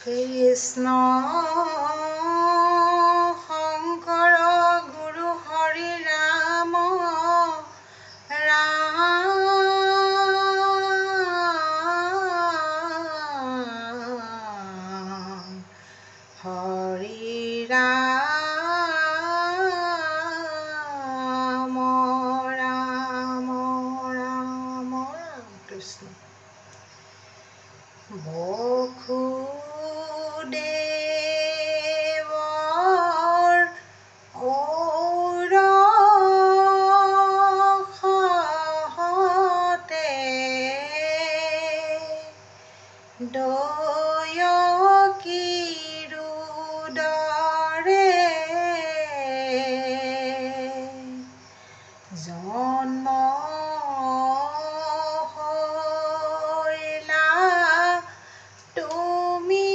কৃষ্ণ শংকৰ গুৰু হৰি ৰাম ৰাম হৰি ৰাম ৰাম ৰাম ৰাম কৃষ্ণ বসুদেৱৰ ঔৰসতে দয়কীৰ উদৰে জন্ম হৈলা তুমি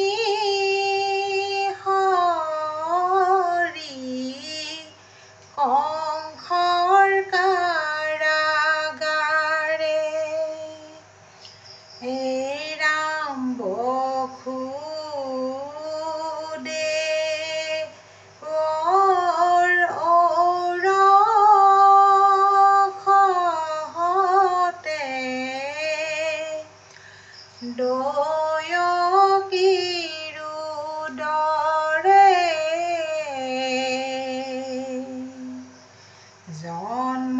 হৰি কংসৰ কাৰাগাৰে হে ৰাম বসুদেৱৰ ঔৰসতে দয়কীৰ উদৰে জন্ম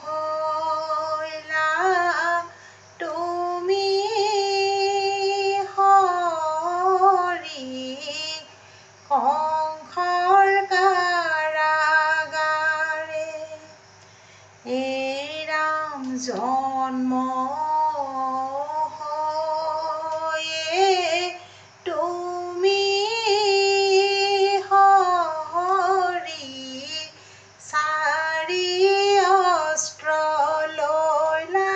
হৈলা তুমি হৰি কংসৰ কাৰাগাৰে এই ৰাম জন্ম হৈয়ে তুমি হৰি চাৰি অস্ত্ৰ লৈলা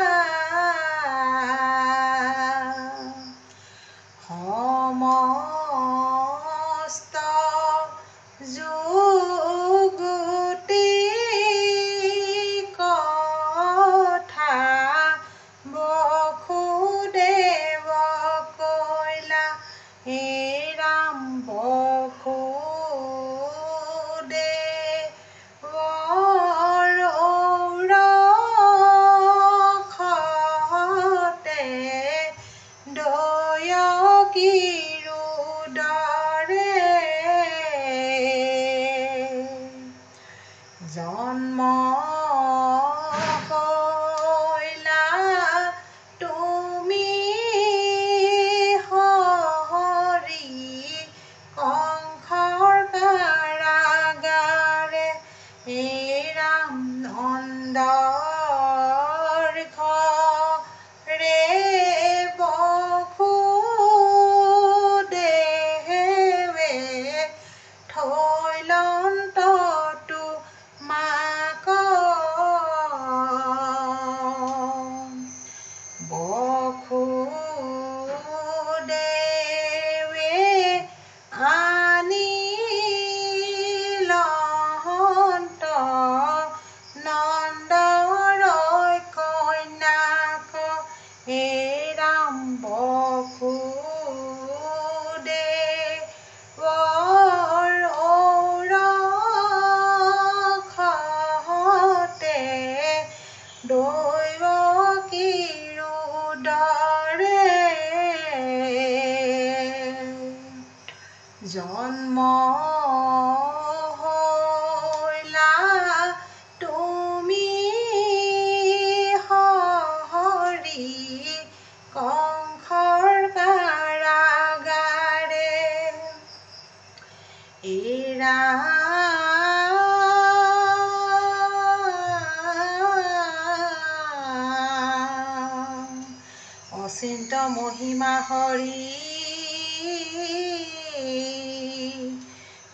সমস্ত যুগতি কথা বসুদেৱ কৈলা হে ৰাম বসুদেৱৰ ঔৰসতে দয়কীৰ উদৰে জন্ম হৈলা তুমি হৰি কংসৰ কাৰাগাৰে হে ৰাম নন্দৰ ঘৰে বসুদেৱে থৈলন্ত তোমাক বসুদেৱে আনিলন্ত নন্দৰ কন্যাক হে ৰাম বসুদেৱৰ ঔৰসতে দয়কীৰ উদৰে জন্ম হৈলা তুমি হৰি কংসৰ কাৰাগাৰে এই ৰাম অচিন্ত মহিমা হৰি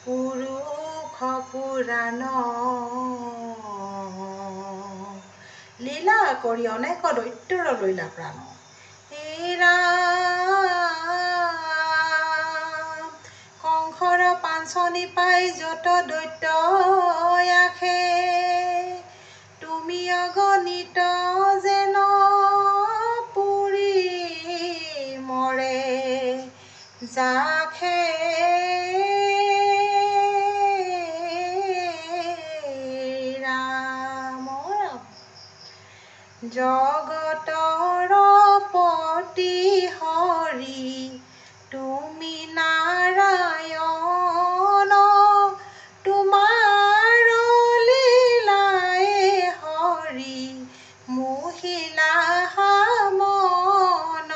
পুৰুষ পুৰাণ লীলা কৰি অনেক দৈত্যৰ লৈলা প্ৰাণ হে ৰাম কংসৰ পাঞ্চনি পাই যত দৈত্য আখে তুমি অগণিত যেন পুৰি মৰে যাখে ৰাম জগতৰ পতি হৰি তুমি নাৰায়ণ তোমাৰ লীলাই হৰি মোহিলা মন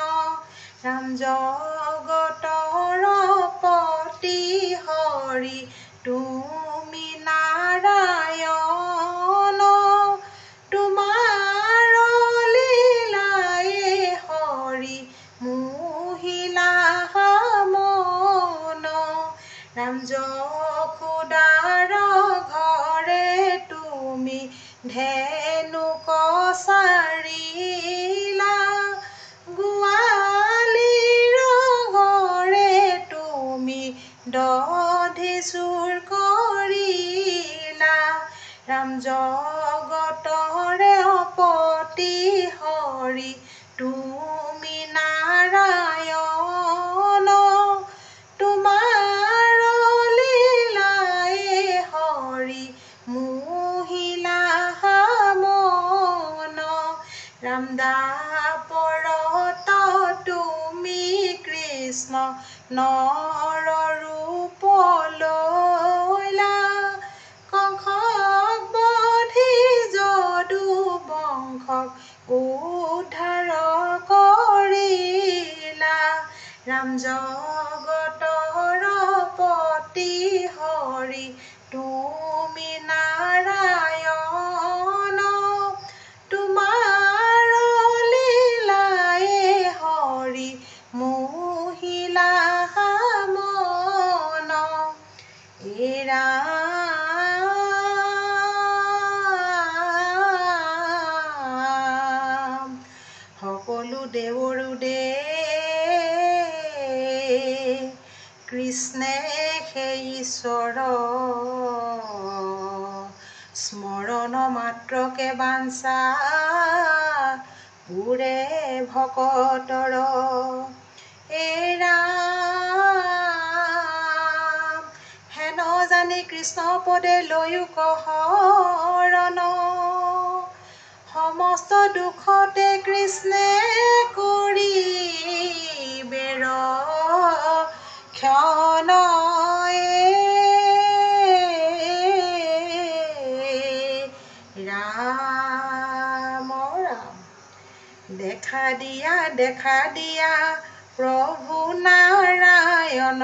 ৰাম জগতৰ পতি হৰি তুমি নাৰায়ণ তোমাৰ লীলাই হৰি মোহিলা মন ৰাম যশোদাৰ ঘৰে তুমি ধেনু কছাৰিলা গোৱালিৰ ঘৰে তুমি দধি চুৰ কৰিলা ৰাম জগতৰে পতি হৰি তুমি নাৰায়ণ তোমাৰ লীলাই হৰি মোহিলা মন ৰাম দাপৰত তুমি কৃষ্ণ নৰ ৰূপ লৈলা কংসক বধি যদু বংশক উদ্ধাৰ কৰিলা ৰাম জগতৰ পতি হৰি তুমি নাৰায়ণ তোমাৰ লীলাই হৰি মোহিলা মন ৰাম সকলো দেৱৰো দেৱ কৃষ্ণে সেই ঈশ্বৰ স্মৰণ মাত্ৰকে বাঞ্ছা পুৰে ভকতৰ ৰাম হেন জানি কৃষ্ণ পদে লৈও শৰণ সমস্ত দুখতে কৃষ্ণে কৰিবে ৰক্ষণ ৰাম দেখা দিয়া প্ৰভু নাৰায়ণ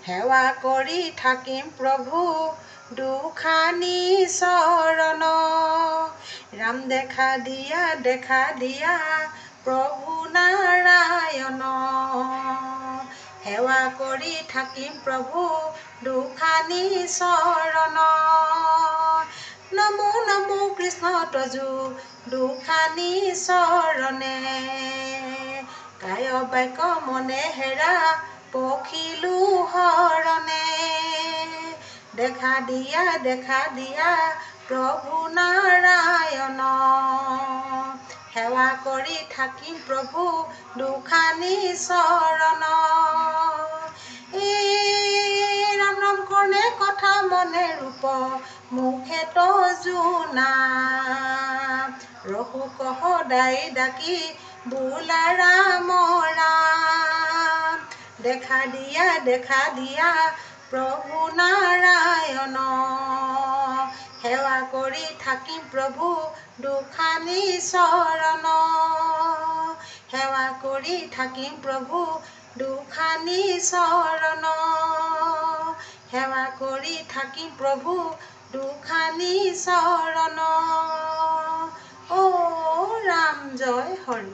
সেৱা কৰি থাকিম প্ৰভু দুখানি চৰণ ৰাম দেখা দিয়া প্ৰভু নাৰায়ণ সেৱা কৰি থাকিম প্ৰভু দুখানি চৰণ নমো নমো কৃষ্ণ তজু দুখানি চৰণে কায় বাক্য মনে হেৰা পখিলো হৰণে দেখা দিয়া প্ৰভু নাৰায়ণ সেৱা কৰি থাকিম প্ৰভু দুখানি চৰণ ৰাম ৰাম কৰ্ণে কথা মনে ৰূপ মুখে তজুনা ৰঘুক সদায় ডাকি বোলা ৰাম ৰাম দেখা দিয়া প্ৰভু নাৰায়ণ সেৱা কৰি থাকিম প্ৰভু দুখানি চৰণ সেৱা কৰি থাকিম প্ৰভু দুখানি চৰণ সেৱা কৰি থাকিম প্ৰভু দুখানি চৰণ অ ৰাম জয় হৰি।